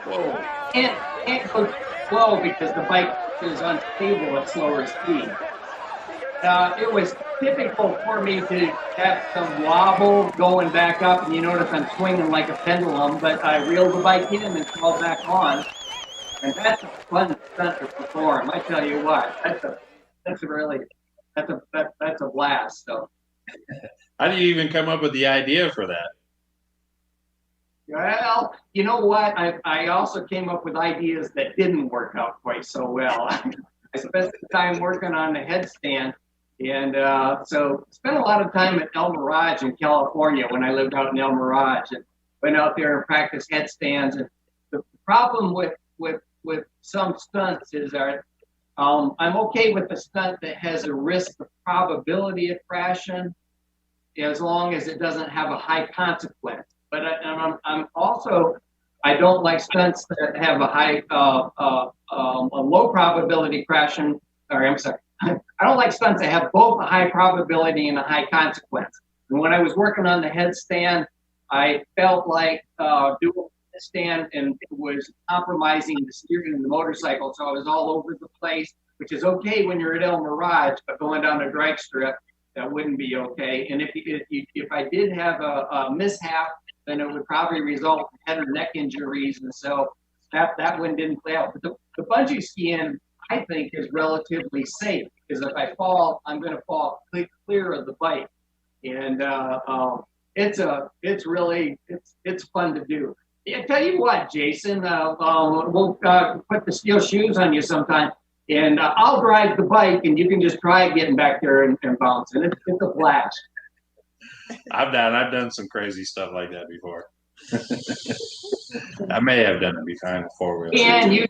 Whoa. Can't go slow because the bike is unstable at slower speed. It was typical for me to have some wobble going back up, and you notice I'm swinging like a pendulum, but I reeled the bike in and crawled back on. And that's a fun stunt to perform. I tell you what, that's a blast. So, How do you even come up with the idea for that? well, you know what? I also came up with ideas that didn't work out quite so well. I spent some time working on the headstand, and so spent a lot of time at El Mirage in California when I lived out in El Mirage, and went out there and practiced headstands. And the problem with some stunts is I'm okay with the stunt that has a risk of probability of crashing, as long as it doesn't have a high consequence. But I'm also, I don't like stunts that have a high, a low probability crashing. Or I'm sorry, I don't like stunts that have both a high probability and a high consequence. And when I was working on the headstand, I felt like doing the stand and it was compromising the steering of the motorcycle, so I was all over the place, which is okay when you're at El Mirage, but going down a drag strip, that wouldn't be okay. And if I did have a mishap, then it would probably result in head or neck injuries, and so that one didn't play out. But the bungee skiing, I think, is relatively safe, because if I fall, I'm going to fall clear of the bike, and it's fun to do. Yeah, tell you what, Jason, we'll put the Steel Shoes on you sometime, and I'll drive the bike, and you can just try getting back there and bouncing. It's a blast. I've done some crazy stuff like that before. I may have done it before. And you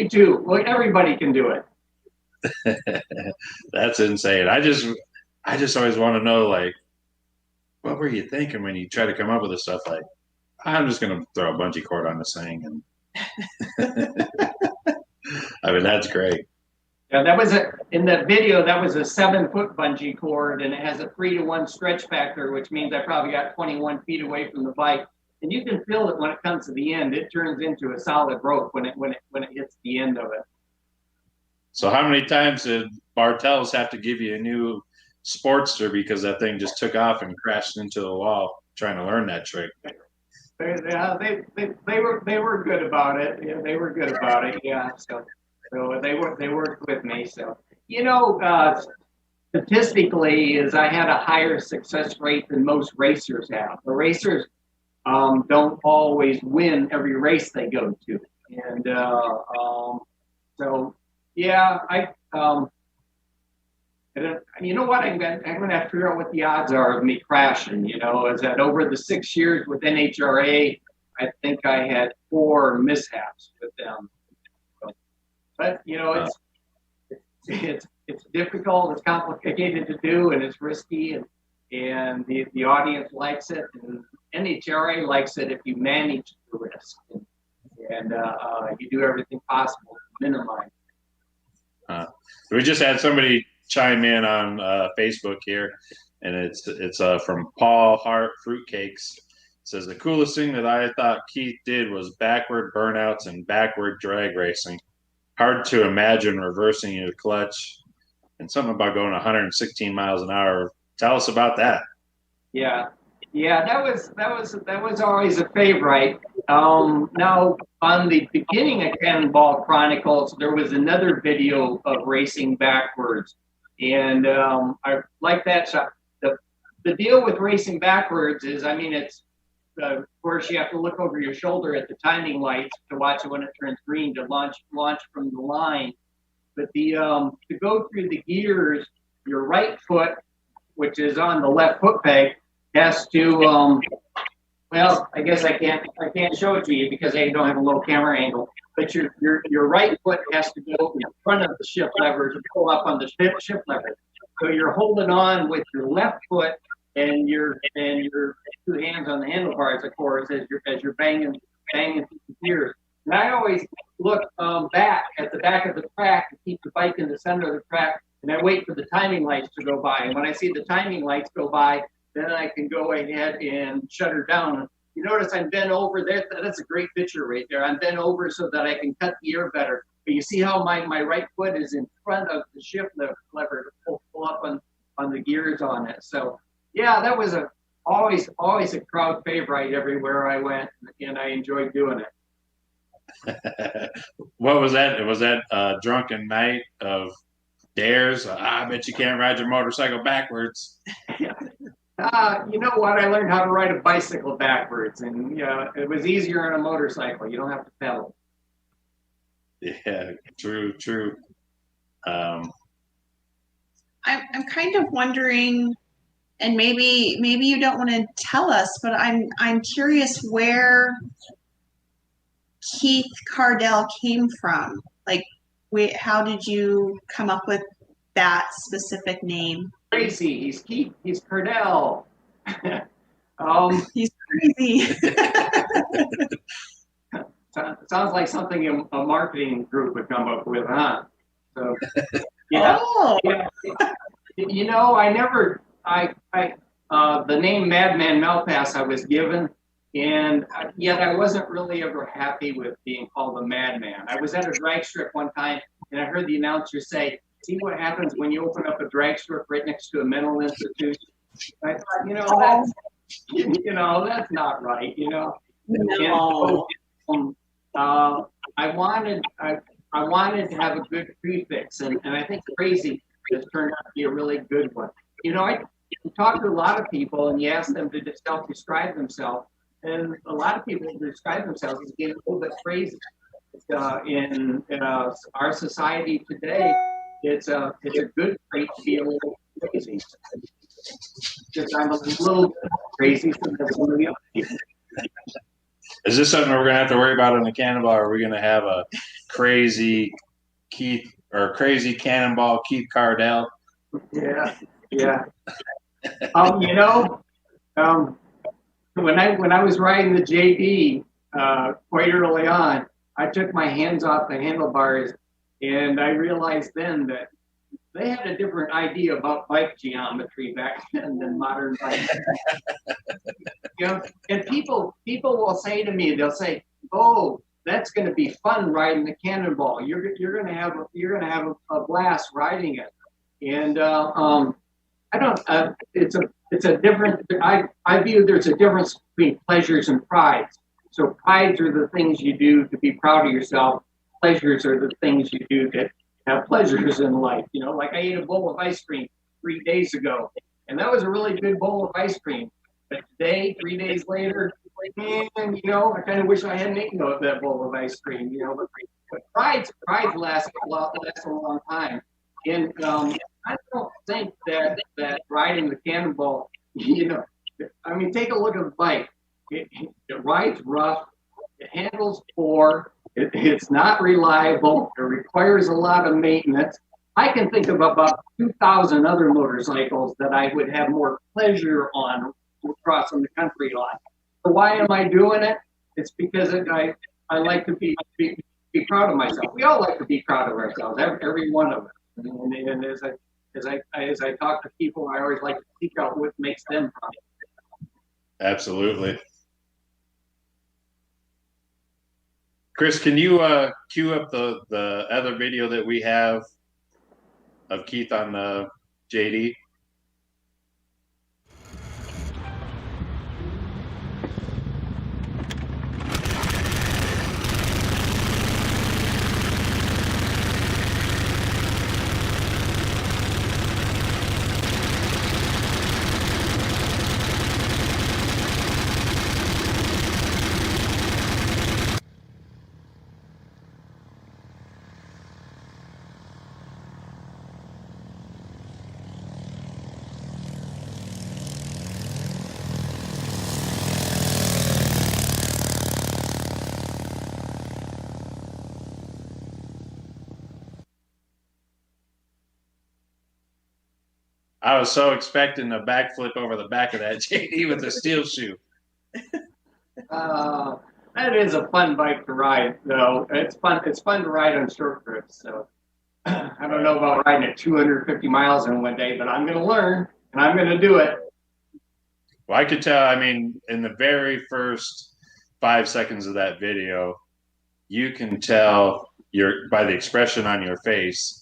too. Well, everybody can do it. That's insane. I just always want to know, like, what were you thinking when you try to come up with this stuff? Like, I'm just gonna throw a bungee cord on this thing, and I mean, that's great. Yeah, that was in the video. That was a 7-foot bungee cord, and it has a 3-to-1 stretch factor, which means I probably got 21 feet away from the bike. And you can feel it when it comes to the end. It turns into a solid rope when it hits the end of it. So, how many times did Bartels have to give you a new Sportster because that thing just took off and crashed into the wall trying to learn that trick? They were good about it. Yeah, they were good about it. Yeah, so they worked with me. So statistically, is I had a higher success rate than most racers have. The racers don't always win every race they go to, and so yeah, you know what? I'm gonna have to figure out what the odds are of me crashing. Is that over the 6 years with NHRA, I think I had 4 mishaps with them. But it's difficult, it's complicated to do, and it's risky, and the audience likes it, and NHRA likes it if you manage the risk, and you do everything possible to minimize. We just had somebody chime in on Facebook here, and it's from Paul Hart Fruitcakes. It says the coolest thing that I thought Keith did was backward burnouts and backward drag racing. Hard to imagine reversing your clutch, and something about going 116 miles an hour. Tell us about that. Yeah, that was always a favorite. Now on the beginning of Cannonball Chronicles, there was another video of racing backwards, and I like that shot. The deal with racing backwards is, I mean, it's of course you have to look over your shoulder at the timing lights to watch it when it turns green to launch from the line. But the to go through the gears, your right foot, which is on the left foot peg, has to well, I guess I can't show it to you because I don't have a low camera angle. But your right foot has to go in front of the shift lever to pull up on the shift lever. So you're holding on with your left foot and your two hands on the handlebars, of course, as you're banging through the gears. And I always look back at the back of the track to keep the bike in the center of the track, and I wait for the timing lights to go by. And when I see the timing lights go by, then I can go ahead and shut her down. You notice I'm bent over there. That's a great picture right there. I'm bent over so that I can cut the air better. But you see how my right foot is in front of the shift lever to pull up on the gears on it. So yeah, that was always a crowd favorite everywhere I went, and I enjoyed doing it. What was that? Was that a drunken night of dares? I bet you can't ride your motorcycle backwards. You know what? I learned how to ride a bicycle backwards, and it was easier on a motorcycle. You don't have to pedal. Yeah, true. I'm kind of wondering, and maybe you don't want to tell us, but I'm curious where Keith Kardell came from. Like, how did you come up with that specific name? Crazy. He's Keith. He's Kardell. He's crazy. Sounds like something a marketing group would come up with, huh? So, yeah. Oh. Yeah. You know, the name Madman Malpass I was given, and yet I wasn't really ever happy with being called a madman. I was at a drag strip one time, and I heard the announcer say, "See what happens when you open up a drag strip right next to a mental institution." I thought, that's not right, No. And, I wanted to have a good prefix, and I think crazy has turned out to be a really good one. I talk to a lot of people, and you ask them to self-describe themselves, and a lot of people describe themselves as being a little bit crazy. In our society today, it's a good trait to be a little crazy. Because I'm a little bit crazy sometimes some of the other people. Is this something we're gonna have to worry about in the Cannonball? Or are we gonna have a crazy Keith or crazy Cannonball Keith Kardell? Yeah. When I was riding the JD quite early on, I took my hands off the handlebars, and I realized then that they had a different idea about bike geometry back then than modern bikes. And people will say to me, they'll say, "Oh, that's going to be fun riding the Cannonball. You're going to have a blast riding it." And I don't. It's a different. I view there's a difference between pleasures and prides. So prides are the things you do to be proud of yourself. Pleasures are the things you do to have pleasures in life. Like I ate a bowl of ice cream 3 days ago, and that was a really good bowl of ice cream. But today, 3 days later, I kind of wish I hadn't eaten that bowl of ice cream. But prides last a long time. And I don't think that riding the Cannonball, take a look at the bike. It rides rough. It handles poor. It's not reliable. It requires a lot of maintenance. I can think of about 2,000 other motorcycles that I would have more pleasure on crossing the country on. So why am I doing it? It's because I like to be be proud of myself. We all like to be proud of ourselves, every one of us. And as I talk to people, I always like to seek out what makes them proud. Absolutely. Chris, can you cue up the other video that we have of Keith on JD? I was so expecting a backflip over the back of that JD with a steel shoe. That is a fun bike to ride, though. It's fun. It's fun to ride on short trips. So I don't know about riding at 250 miles in one day, but I'm going to learn and I'm going to do it. Well, I could tell. I mean, in the very first 5 seconds of that video, you can tell by the expression on your face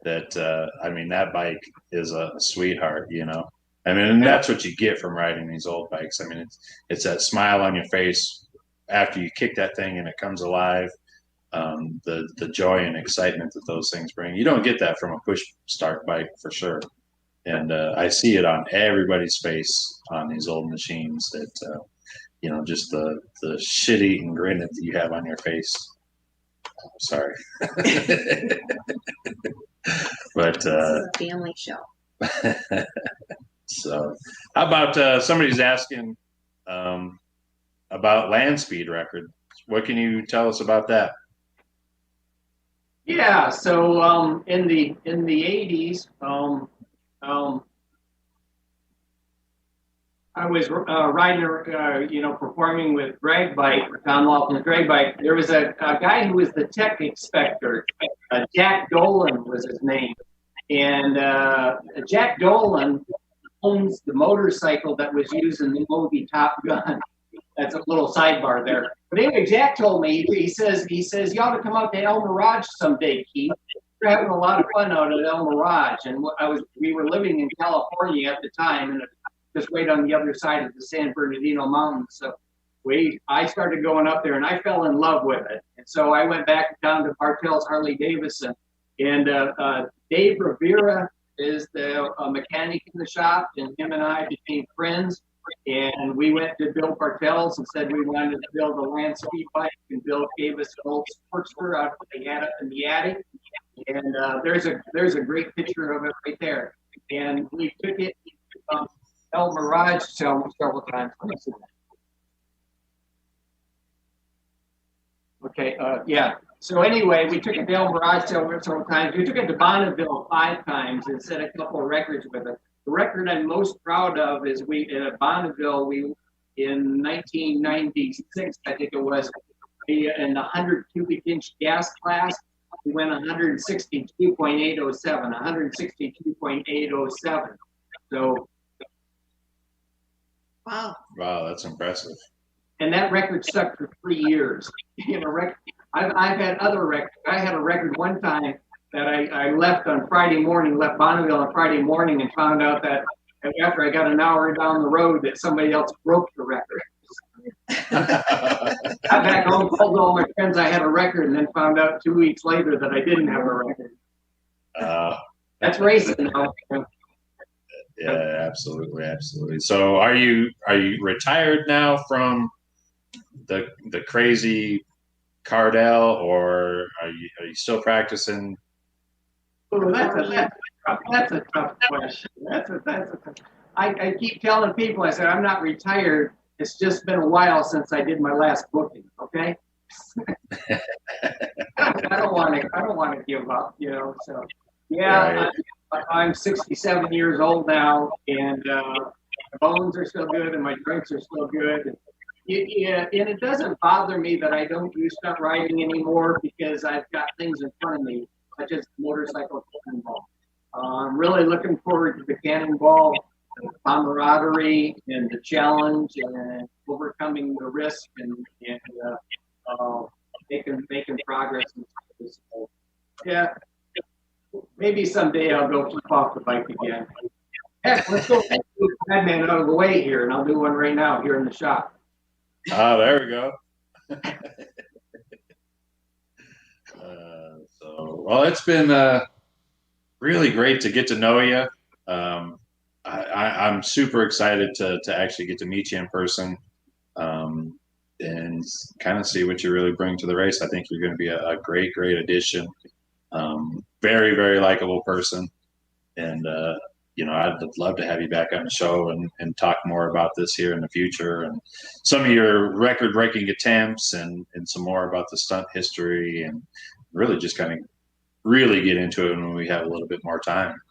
that I mean, that bike is a sweetheart, you know. I mean, and that's what you get from riding these old bikes. I mean, it's that smile on your face after you kick that thing and it comes alive. The joy and excitement that those things bring. You don't get that from a push start bike for sure. And I see it on everybody's face on these old machines that you know, just the shit-eating grin that you have on your face. Sorry. But This is a family show. So how about somebody's asking about land speed record? What can you tell us about that? Yeah. So in the 80s, I was riding, you know, performing with drag bike, Tom Lawton's drag bike. There was a guy who was the tech inspector. Jack Dolan was his name. And Jack Dolan owns the motorcycle that was used in the movie Top Gun. That's a little sidebar there. But anyway, Jack told me, he says, you ought to come out to El Mirage someday, Keith. We're having a lot of fun out at El Mirage. And we were living in California at the time, and just right on the other side of the San Bernardino Mountains. So I started going up there and I fell in love with it. And so I went back down to Bartell's Harley Davidson, and Dave Rivera is the mechanic in the shop, and him and I became friends. And we went to Bill Bartell's and said we wanted to build a land speed bike, and Bill gave us an old Sportster out of what they had up in the attic. And there's a great picture of it right there. And we took it El Mirage several times. Okay, yeah. So anyway, we took it to El Mirage several times. We took it to Bonneville 5 times and set a couple of records with it. The record I'm most proud of is at Bonneville, in 1996, I think it was, in the 100 cubic inch gas class, we went 162.807, 162.807. So. Wow. Wow, that's impressive. And that record stuck for 3 years. You know, I've had other records. I had a record one time that I left on Friday morning, left Bonneville on Friday morning, and found out that after I got an hour down the road that somebody else broke the record. Got back home, told all my friends I had a record, and then found out 2 weeks later that I didn't have a record. That's racing now. Yeah, absolutely, absolutely. So, are you retired now from the crazy Kardell, or are you still practicing? Oh, that's a tough question. That's a tough. I keep telling people, I said I'm not retired. It's just been a while since I did my last booking. Okay. I don't want to give up. You know. So yeah. Right. I'm 67 years old now, and my bones are still good, and my joints are still good. Yeah, and it doesn't bother me that I don't do stunt riding anymore because I've got things in front of me, such as Motorcycle Cannonball. I'm really looking forward to the Cannonball, the camaraderie and the challenge and overcoming the risk and making progress. So, yeah, maybe someday I'll go flip off the bike again. Heck, let's go Madman out of the way here, and I'll do one right now here in the shop. Oh, there we go. Well, it's been really great to get to know you. I'm super excited to actually get to meet you in person and kind of see what you really bring to the race. I think you're going to be a great addition. Very, very likable person. And, I'd love to have you back on the show and talk more about this here in the future and some of your record-breaking attempts and some more about the stunt history and really just kind of really get into it when we have a little bit more time.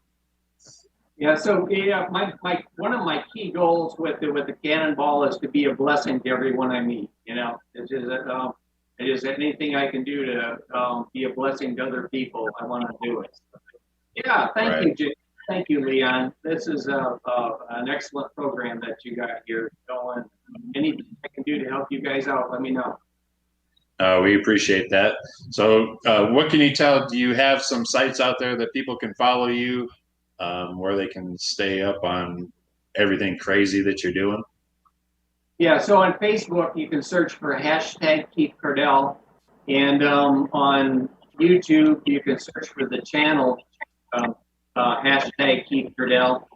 Yeah, so my one of my key goals with the Cannonball is to be a blessing to everyone I meet. It is anything I can do to be a blessing to other people. I want to do it. Yeah, thank you, Jim. Thank you, LeeAnn. This is an excellent program that you got here going. Anything I can do to help you guys out, let me know. We appreciate that. So what can you tell? Do you have some sites out there that people can follow you where they can stay up on everything crazy that you're doing? Yeah, so on Facebook, you can search for #KeithKardell. And on YouTube, you can search for the channel #KeithKardell.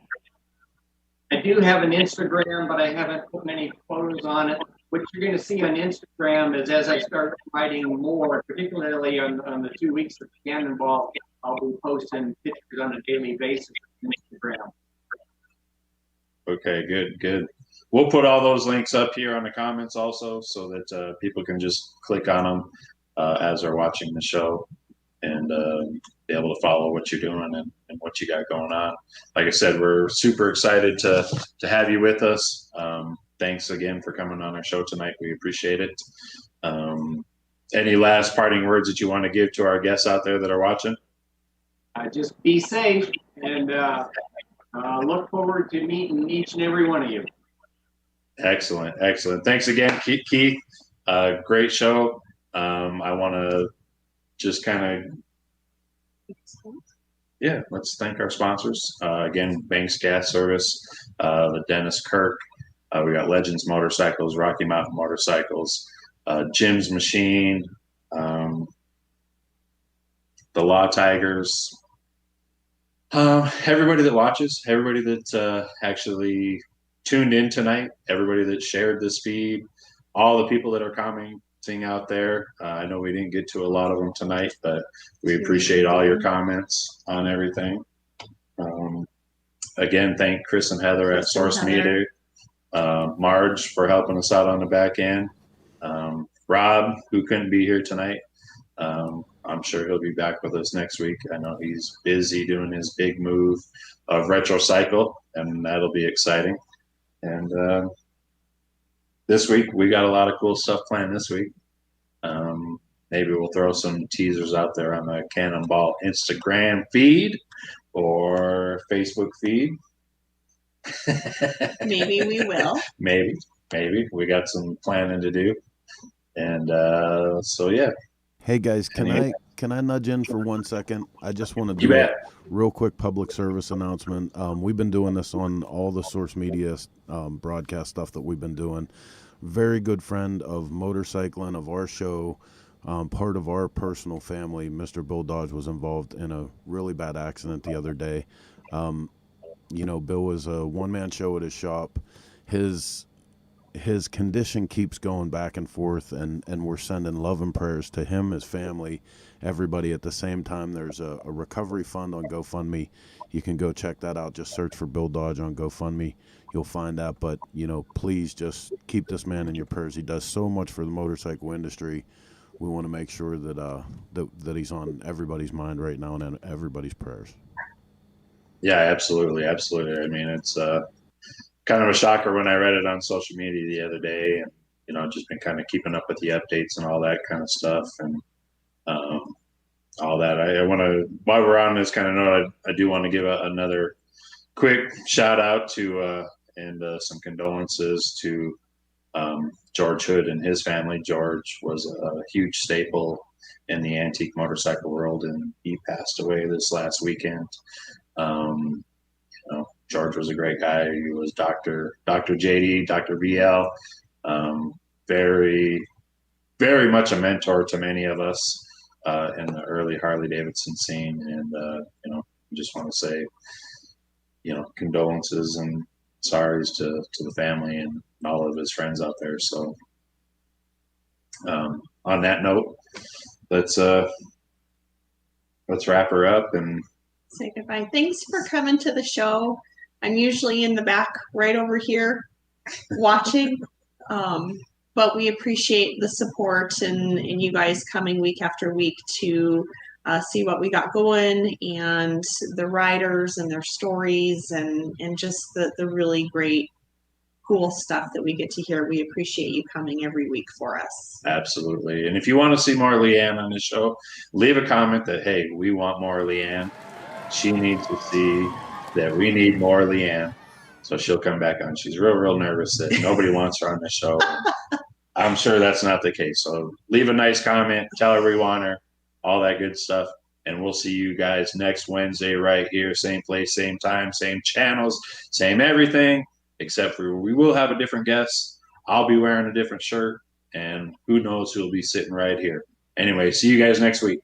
I do have an Instagram, but I haven't put many photos on it. What you're going to see on Instagram is as I start writing more, particularly on the 2 weeks of Cannonball, I'll be posting pictures on a daily basis on Instagram. Okay, good. We'll put all those links up here on the comments also so that people can just click on them as they're watching the show and be able to follow what you're doing and what you got going on. Like I said, we're super excited to have you with us. Thanks again for coming on our show tonight. We appreciate it. Any last parting words that you want to give to our guests out there that are watching? Just be safe and look forward to meeting each and every one of you. Excellent. Thanks again, Keith. Great show. I want to just kind of, let's thank our sponsors. Again, Banks Gas Service, the Dennis Kirk. We got Legends Motorcycles, Rocky Mountain Motorcycles, Jim's Machine, the Law Tigers. Everybody that watches, everybody that actually tuned in tonight, everybody that shared this feed, all the people that are commenting out there. I know we didn't get to a lot of them tonight, but we appreciate all your comments on everything. Again, thank Chris and Heather at Source Media, Marge for helping us out on the back end, Rob, who couldn't be here tonight. I'm sure he'll be back with us next week. I know he's busy doing his big move of Retro Cycle, and that'll be exciting. And this week, we got a lot of cool stuff planned this week. Maybe we'll throw some teasers out there on the Cannonball Instagram feed or Facebook feed. Maybe we will. Maybe. We got some planning to do. And so, yeah. Hey guys, can I nudge in for 1 second? I just want to You do a bet. real quick public service announcement. We've been doing this on all the Source Media broadcast stuff that we've been doing. Very good friend of motorcycling, of our show, part of our personal family, Mr. Bill Dodge, was involved in a really bad accident the other day. Bill was a one-man show at his shop. His condition keeps going back and forth, and we're sending love and prayers to him, his family, everybody. At the same time, there's a recovery fund on GoFundMe. You can go check that out. Just search for Bill Dodge on GoFundMe. You'll find that. But, please just keep this man in your prayers. He does so much for the motorcycle industry. We want to make sure that that he's on everybody's mind right now and in everybody's prayers. Yeah, absolutely. I mean, it's kind of a shocker when I read it on social media the other day. And just been kind of keeping up with the updates and all that kind of stuff, and all that. I want to, while we're on this kind of note, I do want to give another quick shout out to and some condolences to George Hood and his family. George was a huge staple in the antique motorcycle world, and he passed away this last weekend. George was a great guy. He was Dr. JD, Dr. BL, very, very much a mentor to many of us in the early Harley Davidson scene. And, just want to say, condolences and sorries to the family and all of his friends out there. So on that note, let's wrap her up and say goodbye. Thanks for coming to the show. I'm usually in the back right over here watching, but we appreciate the support and you guys coming week after week to see what we got going, and the riders and their stories, and just the really great, cool stuff that we get to hear. We appreciate you coming every week for us. Absolutely. And if you want to see more LeeAnn on the show, leave a comment that, hey, we want more LeeAnn. She needs to see that we need more LeeAnn, so she'll come back on. She's real nervous that nobody wants her on the show. I'm sure that's not the case. So leave a nice comment, tell her we want her, all that good stuff. And we'll see you guys next Wednesday right here, same place, same time, same channels, same everything, except for we will have a different guest. I'll be wearing a different shirt, and who knows who'll be sitting right here. Anyway, see you guys next week.